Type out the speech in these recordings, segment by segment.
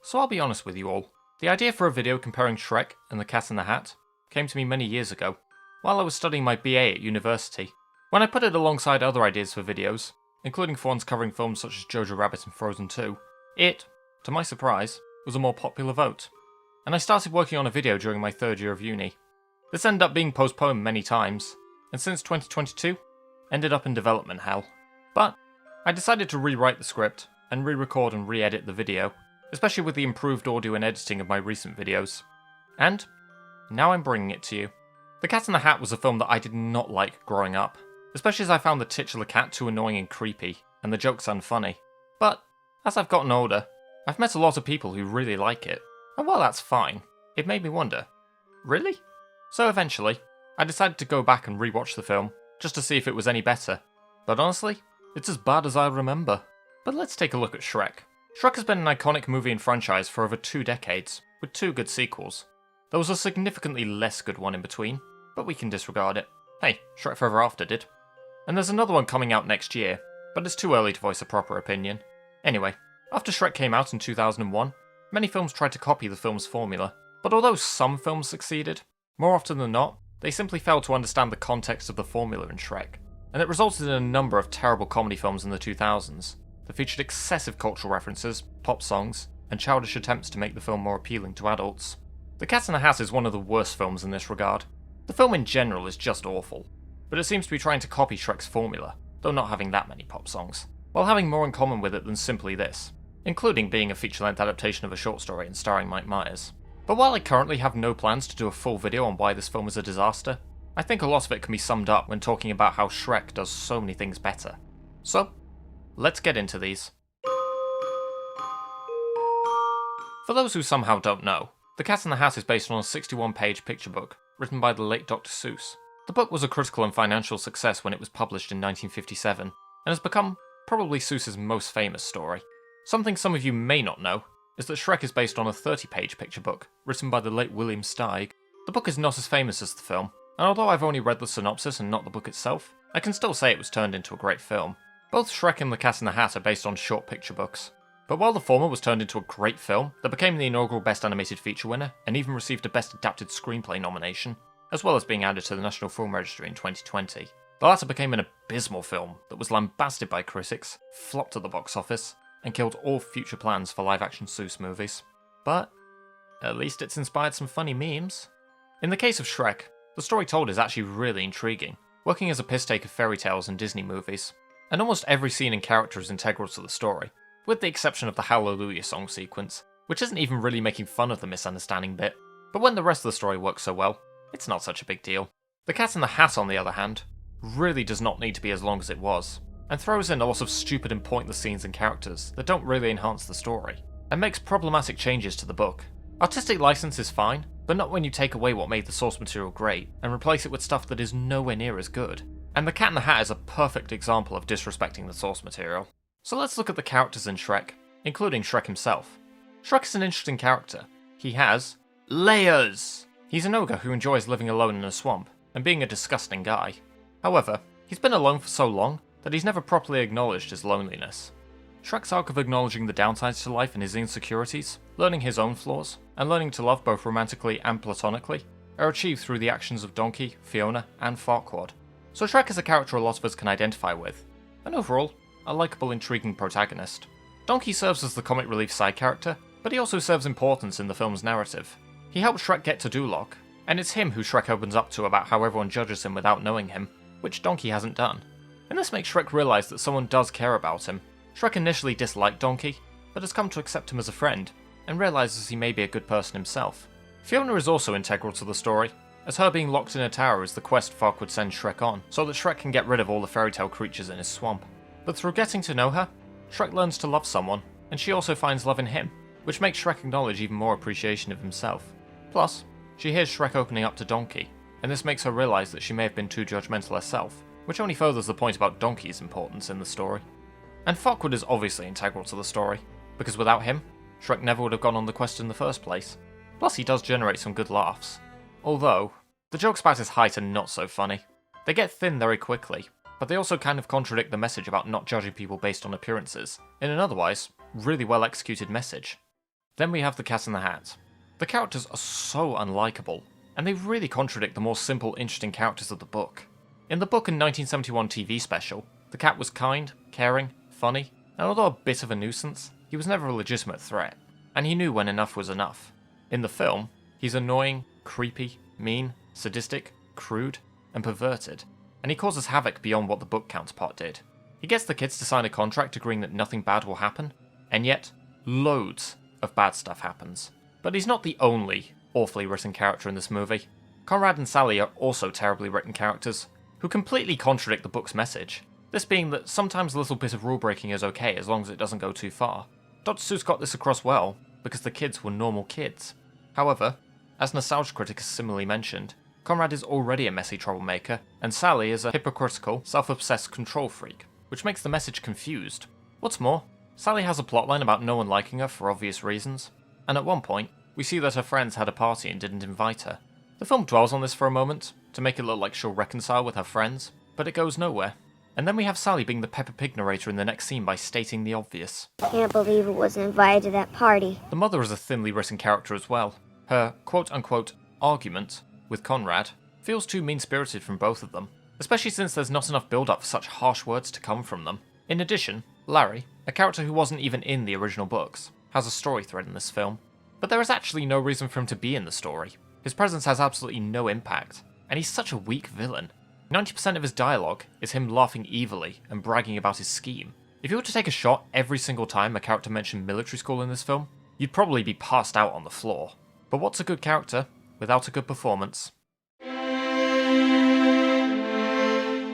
So I'll be honest with you all. The idea for a video comparing Shrek and the Cat in the Hat came to me many years ago, while I was studying my BA at university. When I put it alongside other ideas for videos, including for ones covering films such as Jojo Rabbit and Frozen 2, it, to my surprise, was a more popular vote. And I started working on a video during my third year of uni. This ended up being postponed many times, and since 2022, ended up in development hell. But I decided to rewrite the script and re-record and re-edit the video, especially with the improved audio and editing of my recent videos. And now I'm bringing it to you. The Cat in the Hat was a film that I did not like growing up, especially as I found the titular cat too annoying and creepy, and the jokes unfunny. But as I've gotten older, I've met a lot of people who really like it, and while that's fine, it made me wonder, really? So eventually, I decided to go back and rewatch the film, just to see if it was any better. But honestly, it's as bad as I remember. But let's take a look at Shrek. Shrek has been an iconic movie and franchise for over 2 decades, with 2 good sequels. There was a significantly less good one in between, but we can disregard it. Hey, Shrek Forever After did. And there's another one coming out next year, but it's too early to voice a proper opinion. Anyway, after Shrek came out in 2001, many films tried to copy the film's formula, but although some films succeeded, more often than not, they simply failed to understand the context of the formula in Shrek, and it resulted in a number of terrible comedy films in the 2000s that featured excessive cultural references, pop songs, and childish attempts to make the film more appealing to adults. The Cat in the Hat is one of the worst films in this regard. The film in general is just awful, but it seems to be trying to copy Shrek's formula, though not having that many pop songs, while having more in common with it than simply this, including being a feature-length adaptation of a short story and starring Mike Myers. But while I currently have no plans to do a full video on why this film is a disaster, I think a lot of it can be summed up when talking about how Shrek does so many things better. So, let's get into these. For those who somehow don't know, The Cat in the Hat is based on a 61-page picture book written by the late Dr. Seuss. The book was a critical and financial success when it was published in 1957, and has become probably Seuss's most famous story. Something some of you may not know is that Shrek is based on a 30-page picture book written by the late William Steig. The book is not as famous as the film, and although I've only read the synopsis and not the book itself, I can still say it was turned into a great film. Both Shrek and The Cat in the Hat are based on short picture books, but while the former was turned into a great film that became the inaugural Best Animated Feature winner and even received a Best Adapted Screenplay nomination, as well as being added to the National Film Registry in 2020, the latter became an abysmal film that was lambasted by critics, flopped at the box office, and killed all future plans for live-action Seuss movies. But at least it's inspired some funny memes. In the case of Shrek, the story told is actually really intriguing, working as a piss-take of fairy tales and Disney movies, and almost every scene and character is integral to the story, with the exception of the Hallelujah song sequence, which isn't even really making fun of the misunderstanding bit, but when the rest of the story works so well, it's not such a big deal. The Cat in the Hat, on the other hand, really does not need to be as long as it was, and throws in a lot of stupid and pointless scenes and characters that don't really enhance the story, and makes problematic changes to the book. Artistic license is fine, but not when you take away what made the source material great, and replace it with stuff that is nowhere near as good. And The Cat in the Hat is a perfect example of disrespecting the source material. So let's look at the characters in Shrek, including Shrek himself. Shrek is an interesting character. He has layers! He's an ogre who enjoys living alone in a swamp, and being a disgusting guy. However, he's been alone for so long that he's never properly acknowledged his loneliness. Shrek's arc of acknowledging the downsides to life and his insecurities, learning his own flaws, and learning to love both romantically and platonically, are achieved through the actions of Donkey, Fiona, and Farquaad. So Shrek is a character a lot of us can identify with, and overall, a likeable, intriguing protagonist. Donkey serves as the comic relief side character, but he also serves importance in the film's narrative. He helps Shrek get to Duloc, and it's him who Shrek opens up to about how everyone judges him without knowing him, which Donkey hasn't done. And this makes Shrek realise that someone does care about him. Shrek initially disliked Donkey, but has come to accept him as a friend, and realises he may be a good person himself. Fiona is also integral to the story, as her being locked in a tower is the quest Farquaad sends Shrek on, so that Shrek can get rid of all the fairy tale creatures in his swamp. But through getting to know her, Shrek learns to love someone, and she also finds love in him, which makes Shrek acknowledge even more appreciation of himself. Plus, she hears Shrek opening up to Donkey, and this makes her realise that she may have been too judgmental herself, which only furthers the point about Donkey's importance in the story. And Farquaad is obviously integral to the story, because without him, Shrek never would have gone on the quest in the first place. Plus he does generate some good laughs. Although, the jokes about his height are not so funny. They get thin very quickly, but they also kind of contradict the message about not judging people based on appearances, in an otherwise really well executed message. Then we have the Cat in the Hat. The characters are so unlikable, and they really contradict the more simple, interesting characters of the book. In the book and 1971 TV special, the cat was kind, caring, funny, and although a bit of a nuisance, he was never a legitimate threat, and he knew when enough was enough. In the film, he's annoying, creepy, mean, sadistic, crude, and perverted, and he causes havoc beyond what the book counterpart did. He gets the kids to sign a contract agreeing that nothing bad will happen, and yet, loads of bad stuff happens. But he's not the only awfully written character in this movie. Conrad and Sally are also terribly written characters, who completely contradict the book's message, this being that sometimes a little bit of rule breaking is okay as long as it doesn't go too far. Dr. Seuss got this across well, because the kids were normal kids. However, as Nostalgia Critic has similarly mentioned, Conrad is already a messy troublemaker, and Sally is a hypocritical, self-obsessed control freak, which makes the message confused. What's more, Sally has a plotline about no one liking her for obvious reasons, and at one point, we see that her friends had a party and didn't invite her. The film dwells on this for a moment, to make it look like she'll reconcile with her friends, but it goes nowhere. And then we have Sally being the Peppa Pig narrator in the next scene by stating the obvious. Can't believe it wasn't invited to that party. The mother is a thinly written character as well. Her quote-unquote argument with Conrad feels too mean-spirited from both of them, especially since there's not enough build-up for such harsh words to come from them. In addition, Larry, a character who wasn't even in the original books, has a story thread in this film. But there is actually no reason for him to be in the story. His presence has absolutely no impact, and he's such a weak villain. 90% of his dialogue is him laughing evilly and bragging about his scheme. If you were to take a shot every single time a character mentioned military school in this film, you'd probably be passed out on the floor. But what's a good character without a good performance?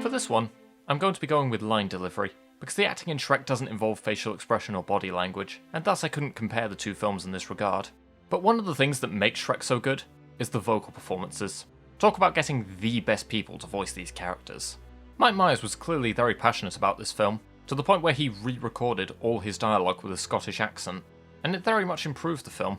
For this one, I'm going to be going with line delivery, because the acting in Shrek doesn't involve facial expression or body language, and thus I couldn't compare the two films in this regard. But one of the things that makes Shrek so good is the vocal performances. Talk about getting the best people to voice these characters. Mike Myers was clearly very passionate about this film, to the point where he re-recorded all his dialogue with a Scottish accent, and it very much improved the film.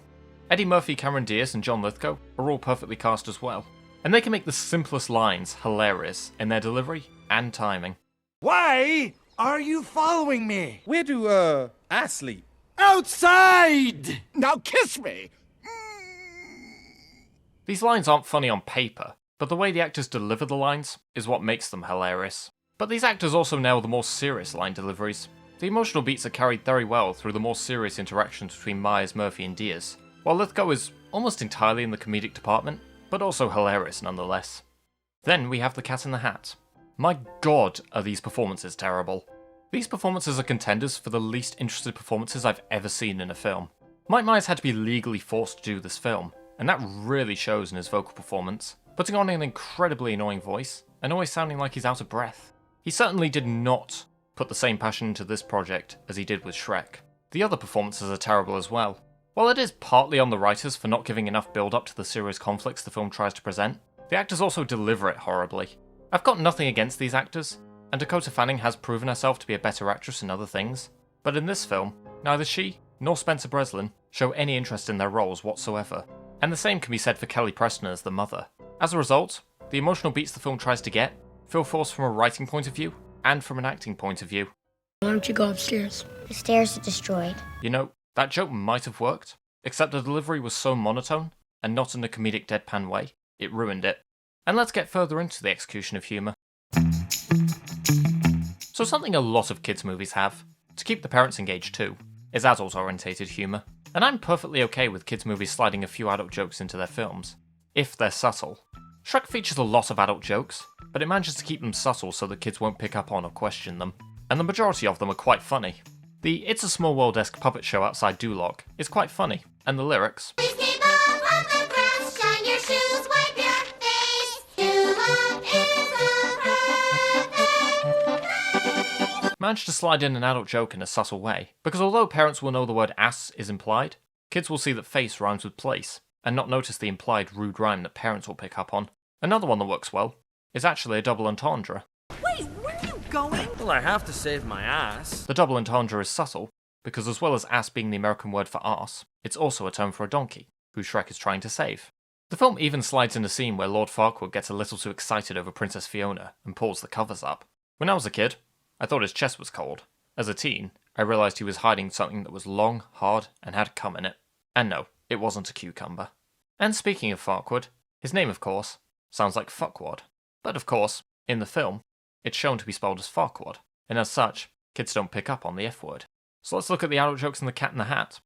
Eddie Murphy, Cameron Diaz, and John Lithgow are all perfectly cast as well, and they can make the simplest lines hilarious in their delivery and timing. Why are you following me? Where do, I sleep? Outside! Now kiss me! These lines aren't funny on paper, but the way the actors deliver the lines is what makes them hilarious. But these actors also nail the more serious line deliveries. The emotional beats are carried very well through the more serious interactions between Myers, Murphy, and Diaz, while Lithgow is almost entirely in the comedic department, but also hilarious nonetheless. Then we have the Cat in the Hat. My god, are these performances terrible. These performances are contenders for the least interested performances I've ever seen in a film. Mike Myers had to be legally forced to do this film, and that really shows in his vocal performance, putting on an incredibly annoying voice, and always sounding like he's out of breath. He certainly did not put the same passion into this project as he did with Shrek. The other performances are terrible as well. While it is partly on the writers for not giving enough build-up to the serious conflicts the film tries to present, the actors also deliver it horribly. I've got nothing against these actors, and Dakota Fanning has proven herself to be a better actress in other things, but in this film, neither she nor Spencer Breslin show any interest in their roles whatsoever. And the same can be said for Kelly Preston as the mother. As a result, the emotional beats the film tries to get feel forced from a writing point of view and from an acting point of view. Why don't you go upstairs? The stairs are destroyed. You know, that joke might have worked, except the delivery was so monotone, and not in a comedic deadpan way, it ruined it. And let's get further into the execution of humour. So something a lot of kids' movies have, to keep the parents engaged too, is adult-orientated humour. And I'm perfectly okay with kids' movies sliding a few adult jokes into their films, if they're subtle. Shrek features a lot of adult jokes, but it manages to keep them subtle so that kids won't pick up on or question them, and the majority of them are quite funny. The It's a Small World-esque puppet show outside Duloc is quite funny, and the lyrics manage to slide in an adult joke in a subtle way, because although parents will know the word ass is implied, kids will see that face rhymes with place, and not notice the implied rude rhyme that parents will pick up on. Another one that works well is actually a double entendre. Wait, where are you going? Well, I have to save my ass. The double entendre is subtle, because as well as ass being the American word for arse, it's also a term for a donkey, who Shrek is trying to save. The film even slides in a scene where Lord Farquaad gets a little too excited over Princess Fiona and pulls the covers up. When I was a kid, I thought his chest was cold. As a teen, I realised he was hiding something that was long, hard, and had cum in it. And no, it wasn't a cucumber. And speaking of Farquaad, his name, of course, sounds like fuckwad. But of course, in the film, it's shown to be spelled as Farquaad, and as such, kids don't pick up on the F word. So let's look at the adult jokes in The Cat in the Hat,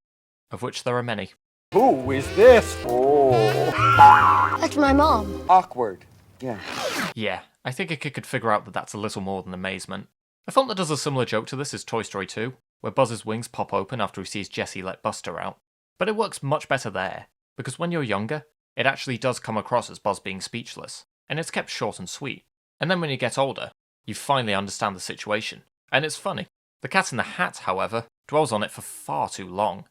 of which there are many. Who is this? Oh. That's my mom. Awkward. Yeah. Yeah, I think a kid could figure out that that's a little more than amazement. A film that does a similar joke to this is Toy Story 2, where Buzz's wings pop open after he sees Jessie let Buster out. But it works much better there, because when you're younger, it actually does come across as Buzz being speechless, and it's kept short and sweet. And then when you get older, you finally understand the situation, and it's funny. The Cat in the Hat, however, dwells on it for far too long.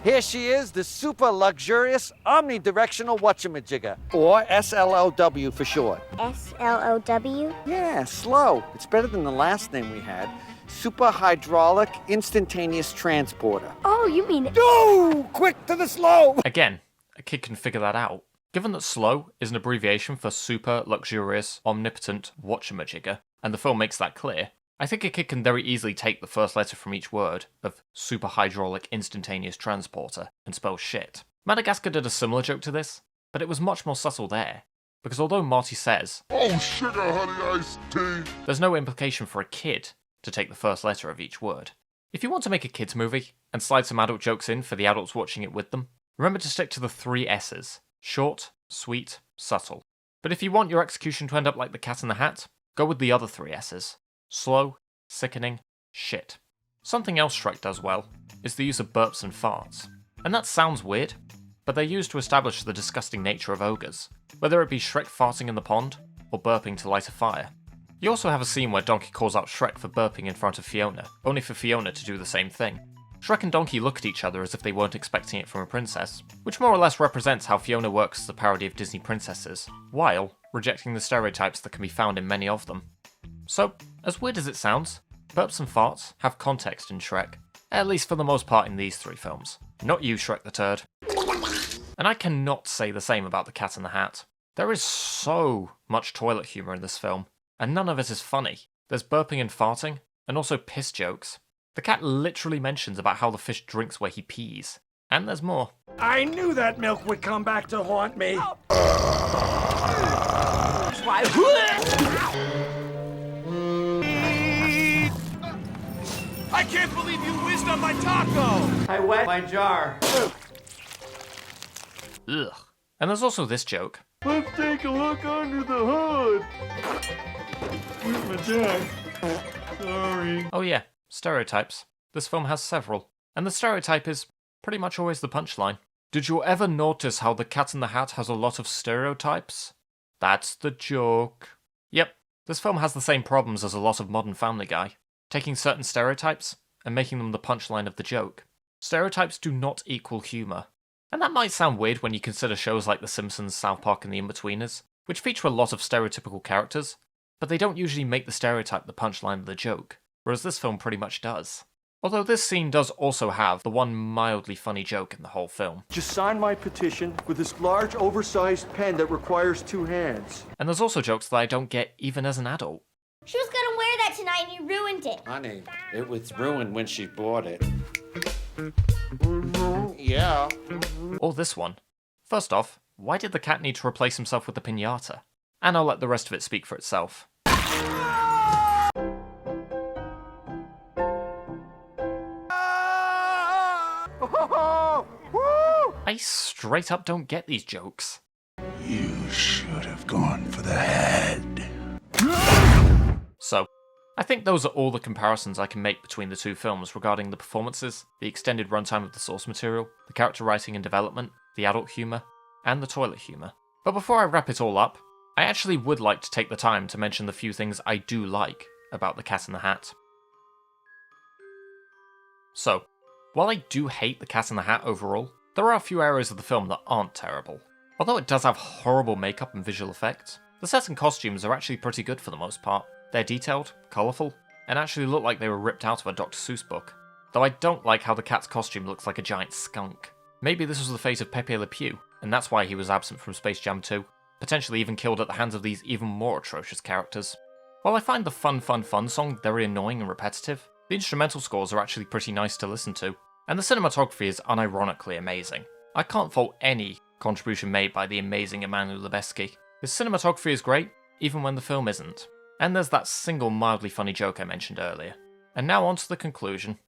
Here she is, the super luxurious omnidirectional whatchamajigger, or SLOW for short. SLOW? Yeah, slow. It's better than the last name we had. Super hydraulic instantaneous transporter. Oh, you mean... No! Quick to the slow! Again, a kid can figure that out. Given that SLOW is an abbreviation for super luxurious omnipotent whatchamajigger, and the film makes that clear, I think a kid can very easily take the first letter from each word of super hydraulic instantaneous transporter and spell shit. Madagascar did a similar joke to this, but it was much more subtle there, because although Marty says, "Oh, sugar honey iced tea," there's no implication for a kid to take the first letter of each word. If you want to make a kids movie and slide some adult jokes in for the adults watching it with them, remember to stick to the 3 S's: short, sweet, subtle. But if you want your execution to end up like The Cat in the Hat, go with the other 3 S's: slow, sickening, shit. Something else Shrek does well is the use of burps and farts. And that sounds weird, but they're used to establish the disgusting nature of ogres, whether it be Shrek farting in the pond or burping to light a fire. You also have a scene where Donkey calls out Shrek for burping in front of Fiona, only for Fiona to do the same thing. Shrek and Donkey look at each other as if they weren't expecting it from a princess, which more or less represents how Fiona works as a parody of Disney princesses, while rejecting the stereotypes that can be found in many of them. So, as weird as it sounds, burps and farts have context in Shrek, at least for the most part in these 3 films. Not you, Shrek the Turd. And I cannot say the same about The Cat in the Hat. There is so much toilet humour in this film, and none of it is funny. There's burping and farting, and also piss jokes. The cat literally mentions about how the fish drinks where he pees. And there's more. I knew that milk would come back to haunt me. I can't believe you whizzed on my taco! I wet my jar. Ugh. And there's also this joke. Let's take a look under the hood. Where's my jack? Sorry. Oh yeah, stereotypes. This film has several. And the stereotype is pretty much always the punchline. Did you ever notice how The Cat in the Hat has a lot of stereotypes? That's the joke. Yep, this film has the same problems as a lot of modern Family Guy, taking certain stereotypes and making them the punchline of the joke. Stereotypes do not equal humour. And that might sound weird when you consider shows like The Simpsons, South Park and The Inbetweeners, which feature a lot of stereotypical characters, but they don't usually make the stereotype the punchline of the joke, whereas this film pretty much does. Although this scene does also have the one mildly funny joke in the whole film. Just sign my petition with this large, oversized pen that requires 2 hands. And there's also jokes that I don't get even as an adult. She was gonna wear that tonight and you ruined it. Honey, it was ruined when she bought it. Yeah. Or this one. First off, why did the cat need to replace himself with a piñata? And I'll let the rest of it speak for itself. I straight up don't get these jokes. You should have gone for the head. So, I think those are all the comparisons I can make between the 2 films regarding the performances, the extended runtime of the source material, the character writing and development, the adult humour, and the toilet humour. But before I wrap it all up, I actually would like to take the time to mention the few things I do like about The Cat in the Hat. So, while I do hate The Cat in the Hat overall, there are a few areas of the film that aren't terrible. Although it does have horrible makeup and visual effects, the sets and costumes are actually pretty good for the most part. They're detailed, colourful, and actually look like they were ripped out of a Dr. Seuss book. Though I don't like how the cat's costume looks like a giant skunk. Maybe this was the fate of Pepe Le Pew, and that's why he was absent from Space Jam 2, potentially even killed at the hands of these even more atrocious characters. While I find the Fun Fun Fun song very annoying and repetitive, the instrumental scores are actually pretty nice to listen to, and the cinematography is unironically amazing. I can't fault any contribution made by the amazing Emmanuel Lubezki. His cinematography is great, even when the film isn't. And there's that single mildly funny joke I mentioned earlier. And now on to the conclusion.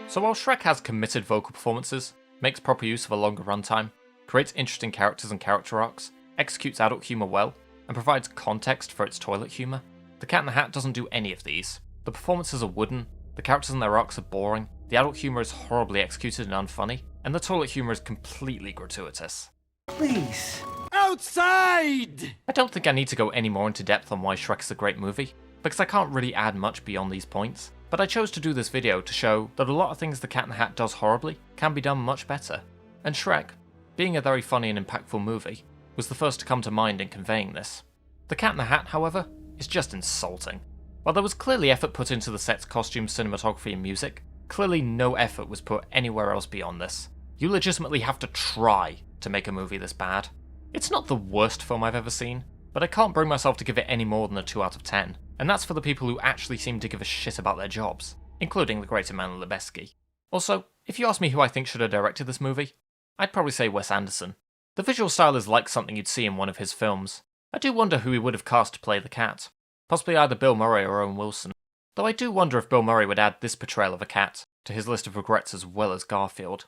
So while Shrek has committed vocal performances, makes proper use of a longer runtime, creates interesting characters and character arcs, executes adult humour well, and provides context for its toilet humour, The Cat in the Hat doesn't do any of these. The performances are wooden, the characters and their arcs are boring, the adult humour is horribly executed and unfunny, and the toilet humour is completely gratuitous. Please. Outside! I don't think I need to go any more into depth on why Shrek is a great movie, because I can't really add much beyond these points, but I chose to do this video to show that a lot of things The Cat in the Hat does horribly can be done much better. And Shrek, being a very funny and impactful movie, was the first to come to mind in conveying this. The Cat in the Hat, however, is just insulting. While there was clearly effort put into the sets, costumes, cinematography and music, clearly no effort was put anywhere else beyond this. You legitimately have to try to make a movie this bad. It's not the worst film I've ever seen, but I can't bring myself to give it any more than a 2 out of 10, and that's for the people who actually seem to give a shit about their jobs, including the great Emmanuel Lubezki. Also, if you ask me who I think should have directed this movie, I'd probably say Wes Anderson. The visual style is like something you'd see in one of his films. I do wonder who he would have cast to play the cat. Possibly either Bill Murray or Owen Wilson. Though I do wonder if Bill Murray would add this portrayal of a cat to his list of regrets as well as Garfield.